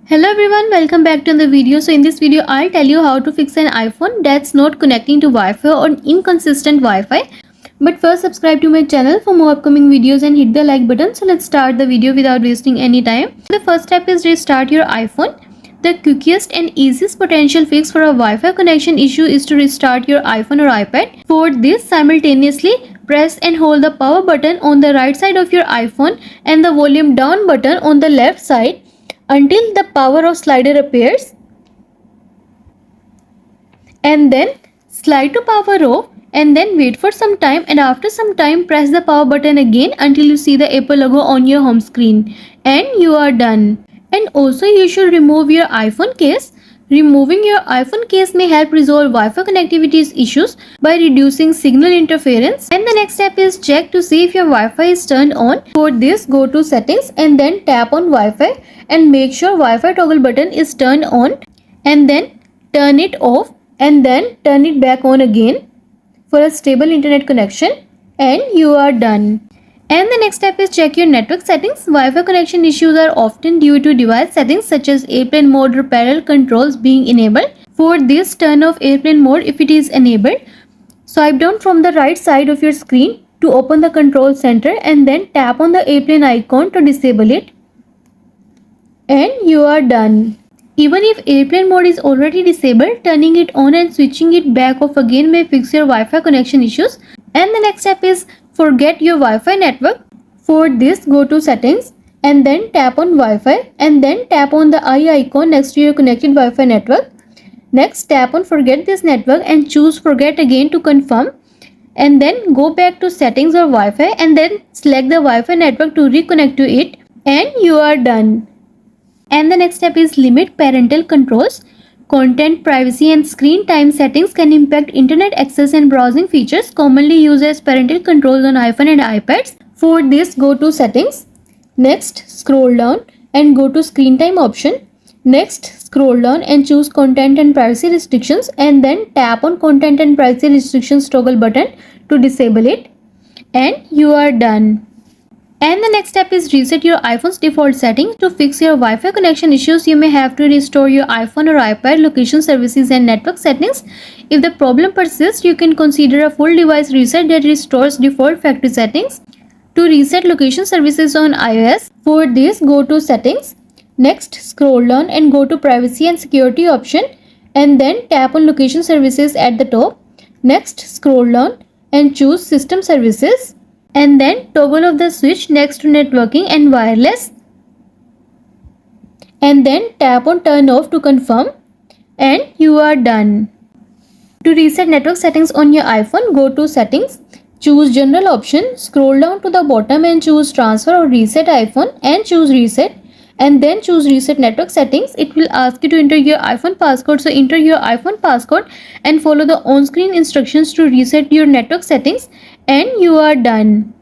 Hello everyone, welcome back to the video. So in this video I'll tell you how to fix an iPhone that's not connecting to Wi-Fi or inconsistent Wi-Fi. But first subscribe to my channel for more upcoming videos and hit the like button. So let's start the video without wasting any time. The first step is restart your iPhone. The quickest and easiest potential fix for a Wi-Fi connection issue is to restart your iPhone or iPad. For this, simultaneously press and hold the power button on the right side of your iPhone and the volume down button on the left side until the power off slider appears, and then slide to power off and then wait for some time, and after some time press the power button again until you see the Apple logo on your home screen, and you are done. And also you should remove your iPhone case. Removing your iPhone case may help resolve Wi-Fi connectivity issues by reducing signal interference. And the next step is check to see if your Wi-Fi is turned on. For this, go to settings and then tap on Wi-Fi and make sure Wi-Fi toggle button is turned on, and then turn it off and then turn it back on again for a stable internet connection, and you are done. And the next step is check your network settings. Wi-Fi connection issues are often due to device settings such as airplane mode or parallel controls being enabled. For this, turn off airplane mode if it is enabled. Swipe down from the right side of your screen to open the control center and then tap on the airplane icon to disable it, and you are done. Even if airplane mode is already disabled, turning it on and switching it back off again may fix your Wi-Fi connection issues. And the next step is forget your Wi-Fi network. For this, go to settings and then tap on Wi-Fi and then tap on the eye icon next to your connected Wi-Fi network. Next, tap on forget this network and choose forget again to confirm, and then go back to settings or Wi-Fi and then select the Wi-Fi network to reconnect to it, and you are done. And the next step is limit parental controls. Content, privacy and screen time settings can impact internet access and browsing features commonly used as parental controls on iPhone and iPads. For this, go to settings. Next, scroll down and go to screen time option. Next, scroll down and choose content and privacy restrictions, and then tap on content and privacy restrictions toggle button to disable it, and you are done. And the next step is reset your iPhone's default settings. To fix your Wi-Fi connection issues, you may have to restore your iPhone or iPad location services and network settings. If the problem persists, you can consider a full device reset that restores default factory settings. To reset location services on iOS, for this, go to settings. Next, scroll down and go to privacy and security option and then tap on location services at the top. Next, scroll down and choose system services, and then toggle off the switch next to networking and wireless, and then tap on turn off to confirm, and you are done. To reset network settings on your iPhone, go to settings, choose general option, scroll down to the bottom and choose transfer or reset iPhone and choose reset, and then choose reset network settings. It will ask you to enter your iPhone passcode, so enter your iPhone passcode and follow the on-screen instructions to reset your network settings, and you are done.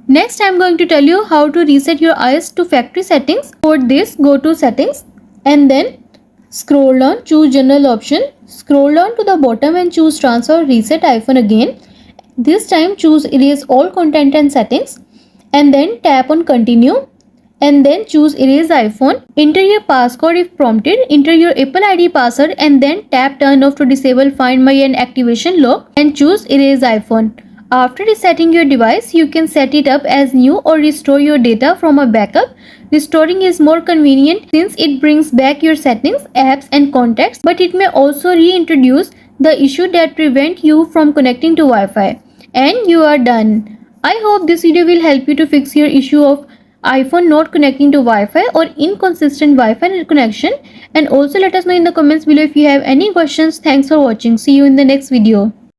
Next, I am going to tell you how to reset your iOS to factory settings. For this, go to settings and then scroll down, choose general option, scroll down to the bottom and choose transfer or reset iPhone again. This time choose erase all content and settings, and then tap on continue and then choose erase iPhone. Enter your passcode if prompted, enter your Apple ID password and then tap turn off to disable Find My and activation lock and choose erase iPhone. After resetting your device, you can set it up as new or restore your data from a backup. Restoring is more convenient since it brings back your settings, apps and contacts, but it may also reintroduce the issue that prevent you from connecting to Wi-Fi. And you are done. I hope this video will help you to fix your issue of iPhone not connecting to Wi-Fi or inconsistent Wi-Fi connection, and also let us know in the comments below if you have any questions. Thanks for watching. See you in the next video.